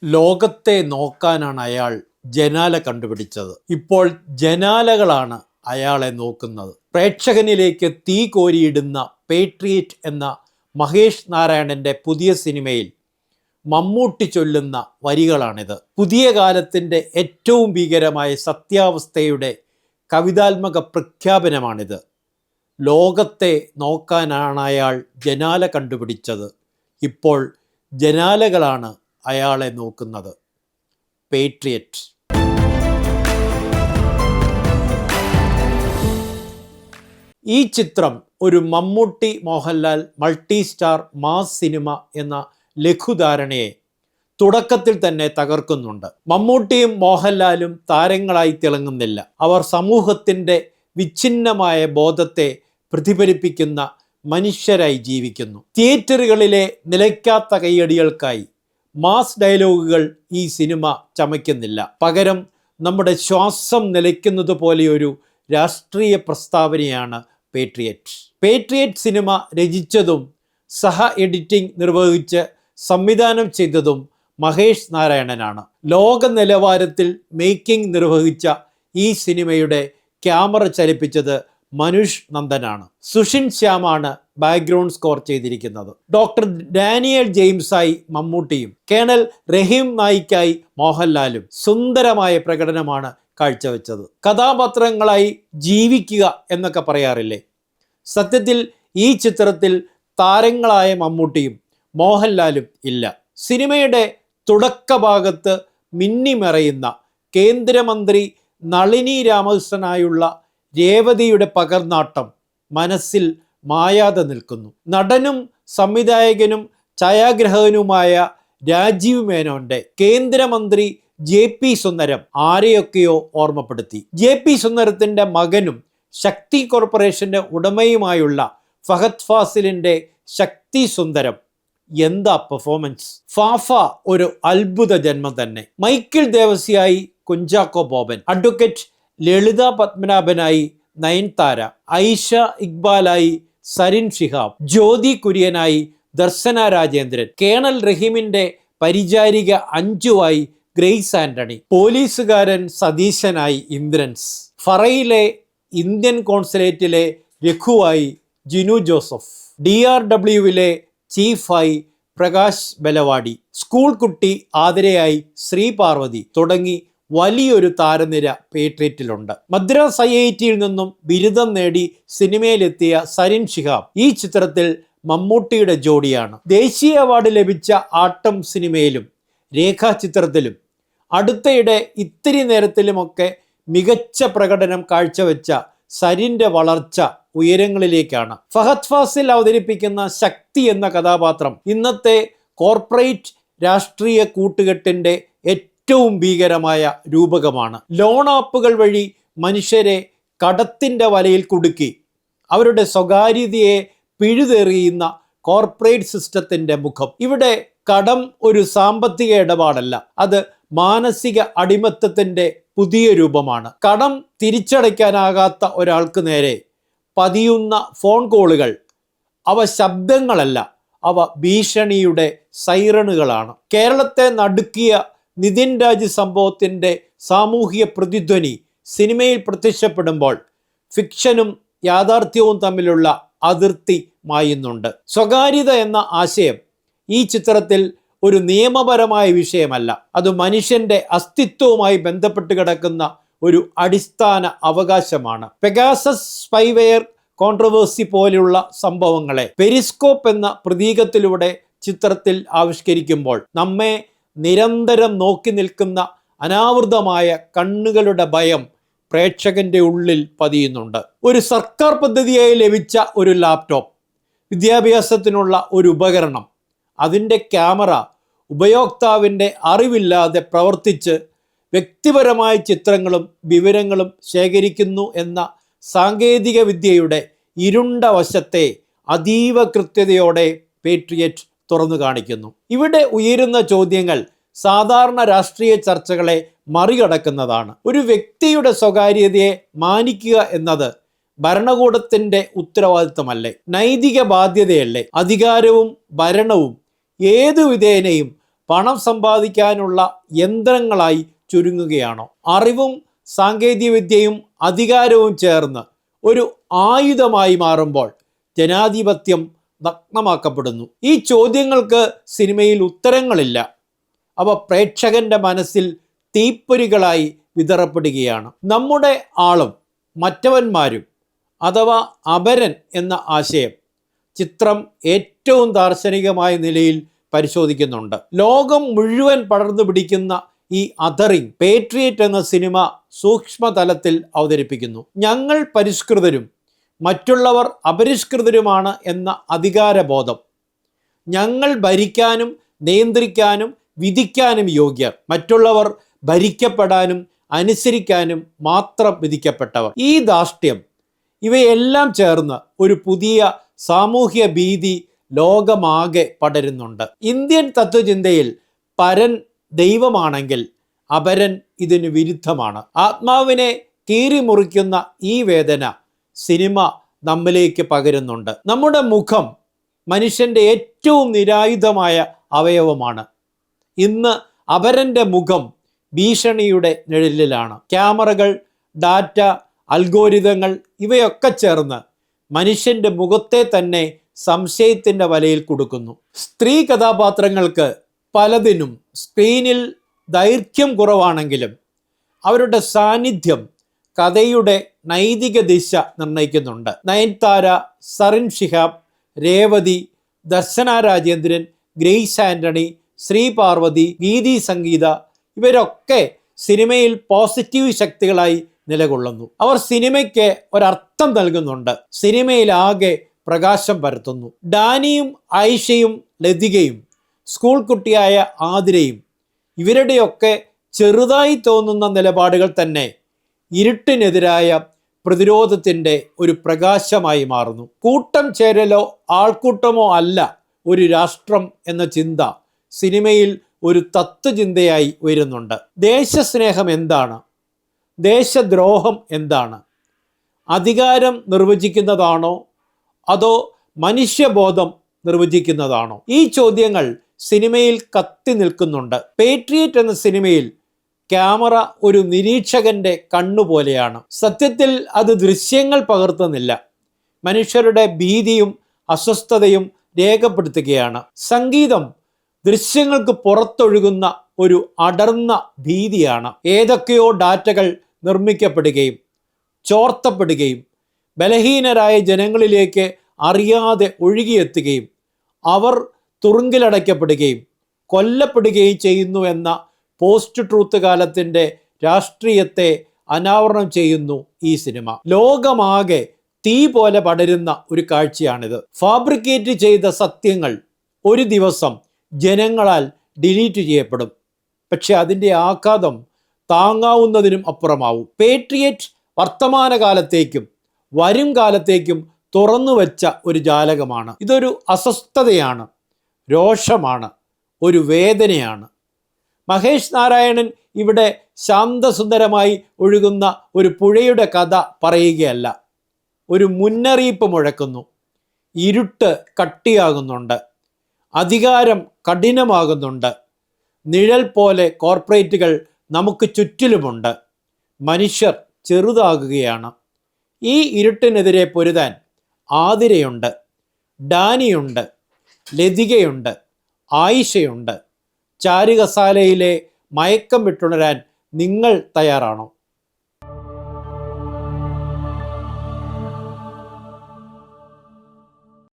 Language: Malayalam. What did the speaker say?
ലോകത്തെ നോക്കാനാണ് അയാൾ ജനാല കണ്ടുപിടിച്ചത്. ഇപ്പോൾ ജനാലകളാണ് അയാളെ നോക്കുന്നത്. പ്രേക്ഷകനിലേക്ക് തീ കോരിയിടുന്ന പേട്രിയറ്റ് എന്ന മഹേഷ് നാരായണന്റെ പുതിയ സിനിമയിൽ മമ്മൂട്ടി ചൊല്ലുന്ന വരികളാണിത്. പുതിയ കാലത്തിൻ്റെ ഏറ്റവും ഭീകരമായ സത്യാവസ്ഥയുടെ കവിതാത്മക പ്രഖ്യാപനമാണിത്. ലോകത്തെ നോക്കാനാണ് അയാൾ ജനാല കണ്ടുപിടിച്ചത്. ഇപ്പോൾ ജനാലകളാണ് അയാളെ നോക്കുന്നത്. പേട്രിയറ്റ്. ഈ ചിത്രം ഒരു Mammootty Mohanlal multi star mass cinema എന്ന ലഘുധാരണയെ തുടക്കത്തിൽ തന്നെ തകർക്കുന്നുണ്ട്. മമ്മൂട്ടിയും മോഹൻലാലും താരങ്ങളായി തിളങ്ങുന്നില്ല. അവർ സമൂഹത്തിൻ്റെ വിച്ഛിന്നമായ ബോധത്തെ പ്രതിഫലിപ്പിക്കുന്ന മനുഷ്യരായി ജീവിക്കുന്നു. തിയേറ്ററുകളിലെ നിലയ്ക്കാത്ത കയ്യടികൾക്കായി മാസ് ഡയലോഗുകൾ ഈ സിനിമ ചമയ്ക്കുന്നില്ല. പകരം നമ്മുടെ ശ്വാസം നിലയ്ക്കുന്നത് പോലെയൊരു രാഷ്ട്രീയ പ്രസ്താവനയാണ് പേട്രിയറ്റ്. പേട്രിയറ്റ് സിനിമ രചിച്ചതും സഹ എഡിറ്റിംഗ് നിർവഹിച്ച് സംവിധാനം ചെയ്തതും മഹേഷ് നാരായണനാണ്. ലോക നിലവാരത്തിൽ മേക്കിംഗ് നിർവഹിച്ച ഈ സിനിമയുടെ ക്യാമറ ചലിപ്പിച്ചത് മനുഷ് നന്ദനാണ്. സുഷിൻ ശ്യാമാണ് ബാക്ക്ഗ്രൗണ്ട് സ്കോർ ചെയ്തിരിക്കുന്നത്. ഡോക്ടർ ഡാനിയൽ ജെയിംസായി മമ്മൂട്ടിയും കേണൽ റഹീം നായിക്കായി മോഹൻലാലും സുന്ദരമായ പ്രകടനമാണ് കാഴ്ചവെച്ചത്. കഥാപാത്രങ്ങളായി ജീവിക്കുക എന്നൊക്കെ പറയാറില്ലേ? സത്യത്തിൽ ഈ ചിത്രത്തിൽ താരങ്ങളായ മമ്മൂട്ടിയും മോഹൻലാലും ഇല്ല. സിനിമയുടെ തുടക്കഭാഗത്ത് മിന്നിമറയുന്ന കേന്ദ്രമന്ത്രി നളിനി രാമകൃഷ്ണനായുള്ള രേവതിയുടെ പകർന്നാട്ടം മനസ്സിൽ മായാതെ നിൽക്കുന്നു. നടനും സംവിധായകനും ഛായാഗ്രഹകനുമായ രാജീവ് മേനോന്റെ കേന്ദ്രമന്ത്രി JP സുന്ദരം ആരെയൊക്കെയോ ഓർമ്മപ്പെടുത്തി. JP സുന്ദരത്തിന്റെ മകനും ശക്തി കോർപ്പറേഷന്റെ ഉടമയുമായുള്ള ഫഹദ് ഫാസിലിന്റെ ശക്തി സുന്ദരം എന്താ പെർഫോമൻസ്! ഫാഫ ഒരു അത്ഭുത ജന്മം തന്നെ. മൈക്കിൾ ദേവസിയായി കുഞ്ചാക്കോ ബോബൻ, അഡ്വക്കേറ്റ് ലളിത പത്മനാഭനായി നയൻതാര, ഐഷ ഇക്ബാലായി സരിൻ ഷിഹാബ്, ജ്യോതി കുര്യനായി ദർശന രാജേന്ദ്രൻ, കേണൽ റഹീമിന്റെ പരിചാരിക അഞ്ജുവായി ഗ്രേസ് ആന്റണി, പോലീസുകാരൻ സതീശനായി ഇന്ദ്രൻസ്, ഫറയിലെ ഇന്ത്യൻ കോൺസുലേറ്റിലെ രഘുവായി ജിനു ജോസഫ്, DRWവിലെ ചീഫായി പ്രകാശ് ബലവാടി, സ്കൂൾ കുട്ടി ആതിരയായി ശ്രീ പാർവതി തുടങ്ങി വലിയൊരു താരനിര പേട്രിയറ്റിലുണ്ട്. മദ്രാസ് IITയിൽ നിന്നും ബിരുദം നേടി സിനിമയിലെത്തിയ സരിൻ ഷിഹാബ് ഈ ചിത്രത്തിൽ മമ്മൂട്ടിയുടെ ജോഡിയാണ്. ദേശീയ അവാർഡ് ലഭിച്ച ആട്ടം സിനിമയിലും രേഖാചിത്രത്തിലും അടുത്തയിടെ ഇത്തിരി നേരത്തിലുമൊക്കെ മികച്ച പ്രകടനം കാഴ്ചവെച്ച സരിൻ്റെ വളർച്ച ഉയരങ്ങളിലേക്കാണ്. ഫഹദ് ഫാസിൽ അവതരിപ്പിക്കുന്ന ശക്തി എന്ന കഥാപാത്രം ഇന്നത്തെ കോർപ്പറേറ്റ് രാഷ്ട്രീയ കൂട്ടുകെട്ടിൻ്റെ ഏറ്റവും ഭീകരമായ രൂപകമാണ്. ലോൺ ആപ്പുകൾ വഴി മനുഷ്യരെ കടത്തിൻ്റെ വലയിൽ കുടുക്കി അവരുടെ സ്വകാര്യതയെ പിഴുതെറിയുന്ന കോർപ്പറേറ്റ് സിസ്റ്റത്തിൻ്റെ മുഖം. ഇവിടെ കടം ഒരു സാമ്പത്തിക ഇടപാടല്ല, അത് മാനസിക അടിമത്തത്തിൻ്റെ പുതിയ രൂപമാണ്. കടം തിരിച്ചടയ്ക്കാനാകാത്ത ഒരാൾക്ക് നേരെ പതിയുന്ന ഫോൺ കോളുകൾ അവ ശബ്ദങ്ങളല്ല, അവ ഭീഷണിയുടെ സൈറണുകളാണ്. കേരളത്തെ നടുക്കിയ നിതിൻ രാജ് സംഭവത്തിൻ്റെ സാമൂഹിക പ്രതിധ്വനി സിനിമയിൽ പ്രത്യക്ഷപ്പെടുമ്പോൾ ഫിക്ഷനും യാഥാർത്ഥ്യവും തമ്മിലുള്ള അതിർത്തി മായുന്നുണ്ട്. സ്വകാര്യത എന്ന ആശയം ഈ ചിത്രത്തിൽ ഒരു നിയമപരമായ വിഷയമല്ല, അത് മനുഷ്യൻ്റെ അസ്തിത്വവുമായി ബന്ധപ്പെട്ട് കിടക്കുന്ന ഒരു അടിസ്ഥാന അവകാശമാണ്. പെഗാസസ് സ്പൈവെയർ കോൺട്രവേഴ്സി പോലെയുള്ള സംഭവങ്ങളെ പെരിസ്കോപ്പ് എന്ന പ്രതീകത്തിലൂടെ ചിത്രത്തിൽ ആവിഷ്കരിക്കുമ്പോൾ നമ്മെ നിരന്തരം നോക്കി നിൽക്കുന്ന അനാവൃതമായ കണ്ണുകളുടെ ഭയം പ്രേക്ഷകന്റെ ഉള്ളിൽ പതിയുന്നുണ്ട്. ഒരു സർക്കാർ പദ്ധതിയായി ലഭിച്ച ഒരു ലാപ്ടോപ്പ്, വിദ്യാഭ്യാസത്തിനുള്ള ഒരു ഉപകരണം, അതിൻ്റെ ക്യാമറ ഉപയോക്താവിൻ്റെ അറിവില്ലാതെ പ്രവർത്തിച്ച് വ്യക്തിപരമായ ചിത്രങ്ങളും വിവരങ്ങളും ശേഖരിക്കുന്നു എന്ന സാങ്കേതിക വിദ്യയുടെ ഇരുണ്ട വശത്തെ അതീവ കൃത്യതയോടെ പേട്രിയറ്റ് തുറന്നു കാണിക്കുന്നു. ഇവിടെ ഉയരുന്ന ചോദ്യങ്ങൾ സാധാരണ രാഷ്ട്രീയ ചർച്ചകളെ മറികടക്കുന്നതാണ്. ഒരു വ്യക്തിയുടെ സ്വകാര്യതയെ മാനിക്കുക എന്നത് ഭരണകൂടത്തിൻ്റെ ഉത്തരവാദിത്തമല്ലേ? നൈതിക ബാധ്യതയല്ലേ? അധികാരവും ഭരണവും ഏതു വിധേനയും പണം സമ്പാദിക്കാനുള്ള യന്ത്രങ്ങളായി ചുരുങ്ങുകയാണോ? അറിവും സാങ്കേതികവിദ്യയും അധികാരവും ചേർന്ന് ഒരു ആയുധമായി മാറുമ്പോൾ ജനാധിപത്യം നഗ്നമാക്കപ്പെടുന്നു. ഈ ചോദ്യങ്ങൾക്ക് സിനിമയിൽ ഉത്തരങ്ങളില്ല. അവ പ്രേക്ഷകന്റെ മനസ്സിൽ തീപ്പൊരികളായി വിതറപ്പെടുകയാണ്. നമ്മുടെ ആളും മറ്റവന്മാരും അഥവാ അപരൻ എന്ന ആശയം ചിത്രം ഏറ്റവും ദാർശനികമായ നിലയിൽ പരിശോധിക്കുന്നുണ്ട്. ലോകം മുഴുവൻ പടർന്നു പിടിക്കുന്ന ഈ അധറിങ് പേട്രിയറ്റ് എന്ന സിനിമ സൂക്ഷ്മതലത്തിൽ അവതരിപ്പിക്കുന്നു. ഞങ്ങൾ പരിഷ്കൃതരും മറ്റുള്ളവർ അപരിഷ്കൃതരുമാണ് എന്ന അധികാരബോധം. ഞങ്ങൾ ഭരിക്കാനും നിയന്ത്രിക്കാനും വിധിക്കാനും യോഗ്യർ, മറ്റുള്ളവർ ഭരിക്കപ്പെടാനും അനുസരിക്കാനും മാത്രം വിധിക്കപ്പെട്ടവർ. ഈ ധാർഷ്ട്യം ഇവയെല്ലാം ചേർന്ന് ഒരു പുതിയ സാമൂഹ്യ ഭീതി ലോകമാകെ പടരുന്നുണ്ട്. ഇന്ത്യൻ തത്വചിന്തയിൽ പരൻ ദൈവമാണെങ്കിൽ അപരൻ ഇതിന് വിരുദ്ധമാണ്. ആത്മാവിനെ കീറിമുറിക്കുന്ന ഈ വേദന സിനിമ നമ്മിലേക്ക് പകരുന്നുണ്ട്. നമ്മുടെ മുഖം മനുഷ്യൻ്റെ ഏറ്റവും നിരായുധമായ അവയവമാണ്. ഇന്ന് അപരൻ്റെ മുഖം ഭീഷണിയുടെ നിഴലിലാണ്. ക്യാമറകൾ, ഡാറ്റ, അൽഗോരിതങ്ങൾ ഇവയൊക്കെ ചേർന്ന് മനുഷ്യൻ്റെ മുഖത്തെ തന്നെ സംശയത്തിൻ്റെ വലയിൽ കുടുക്കുന്നു. സ്ത്രീ കഥാപാത്രങ്ങൾക്ക് പലതിനും സ്ക്രീനിൽ ദൈർഘ്യം കുറവാണെങ്കിലും അവരുടെ സാന്നിധ്യം കഥയുടെ നൈതിക ദിശ നിർണ്ണയിക്കുന്നുണ്ട്. നയൻതാര, സറിൻ ഷിഹാബ്, രേവതി, ദർശന രാജേന്ദ്രൻ, ഗ്രേസ് ആൻ്റണി, ശ്രീ പാർവതി, ഗീതി സംഗീത ഇവരൊക്കെ സിനിമയിൽ പോസിറ്റീവ് ശക്തികളായി നിലകൊള്ളുന്നു. അവർ സിനിമയ്ക്ക് ഒരർത്ഥം നൽകുന്നുണ്ട്. സിനിമയിലാകെ പ്രകാശം പരത്തുന്നു. ഡാനിയും ആയിഷയും ലതികയും സ്കൂൾ കുട്ടിയായ ആതിരയും ഇവരുടെയൊക്കെ ചെറുതായി തോന്നുന്ന നിലപാടുകൾ തന്നെ ഇരുട്ടിനെതിരായ പ്രതിരോധത്തിൻ്റെ ഒരു പ്രകാശമായി മാറുന്നു. കൂട്ടം ചേരലോ ആൾക്കൂട്ടമോ അല്ല ഒരു രാഷ്ട്രം എന്ന ചിന്ത സിനിമയിൽ ഒരു തത്വചിന്തയായി ഉയരുന്നുണ്ട്. ദേശസ്നേഹം എന്താണ്? ദേശദ്രോഹം എന്താണ്? അധികാരം നിർവചിക്കുന്നതാണോ അതോ മനുഷ്യബോധം നിർവചിക്കുന്നതാണോ? ഈ ചോദ്യങ്ങൾ സിനിമയിൽ കത്തി നിൽക്കുന്നുണ്ട്. പേട്രിയറ്റ് എന്ന സിനിമയിൽ ക്യാമറ ഒരു നിരീക്ഷകന്റെ കണ്ണുപോലെയാണ്. സത്യത്തിൽ അത് ദൃശ്യങ്ങൾ പകർത്തുന്നില്ല, മനുഷ്യരുടെ ഭീതിയും അസ്വസ്ഥതയും രേഖപ്പെടുത്തുകയാണ്. സംഗീതം ദൃശ്യങ്ങൾക്ക് പുറത്തൊഴുകുന്ന ഒരു അടർന്ന ഭീതിയാണ്. ഏതൊക്കെയോ ഡാറ്റകൾ നിർമ്മിക്കപ്പെടുകയും ചോർത്തപ്പെടുകയും ബലഹീനരായ ജനങ്ങളിലേക്ക് അറിയാതെ ഒഴുകിയെത്തുകയും അവർ തുറുങ്കിലടയ്ക്കപ്പെടുകയും കൊല്ലപ്പെടുകയും ചെയ്യുന്നു എന്ന പോസ്റ്റ് ട്രൂത്ത് കാലത്തിൻ്റെ രാഷ്ട്രീയത്തെ അനാവരണം ചെയ്യുന്നു ഈ സിനിമ. ലോകമാകെ തീ പോലെ പടരുന്ന ഒരു കാഴ്ചയാണിത്. ഫാബ്രിക്കേറ്റ് ചെയ്ത സത്യങ്ങൾ ഒരു ദിവസം ജനങ്ങളാൽ ഡിലീറ്റ് ചെയ്യപ്പെടും. പക്ഷെ അതിൻ്റെ ആഘാതം താങ്ങാവുന്നതിനും അപ്പുറമാവും. പേട്രിയറ്റ് വർത്തമാനകാലത്തേക്കും വരും കാലത്തേക്കും തുറന്നു വെച്ച ഒരു ജാലകമാണ്. ഇതൊരു അസ്വസ്ഥതയാണ്, രോഷമാണ്, ഒരു വേദനയാണ്. മഹേഷ് നാരായണൻ ഇവിടെ ശാന്തസുന്ദരമായി ഒഴുകുന്ന ഒരു പുഴയുടെ കഥ പറയുകയല്ല, ഒരു മുന്നറിയിപ്പ് മുഴക്കുന്നു. ഇരുട്ട് കട്ടിയാകുന്നുണ്ട്, അധികാരം കഠിനമാകുന്നുണ്ട്, നിഴൽ പോലെ കോർപ്പറേറ്റുകൾ നമുക്ക് ചുറ്റിലുമുണ്ട്, മനുഷ്യർ ചെറുതാകുകയാണ്. ഈ ഇരുട്ടിനെതിരെ പൊരുതാൻ ആതിരയുണ്ട്, ഡാനിയുണ്ട്, ലതികയുണ്ട്, ആയിഷയുണ്ട്. ചാരുകസാലയിലെ മയക്കം വിട്ടുണരാൻ നിങ്ങൾ തയ്യാറാണോ?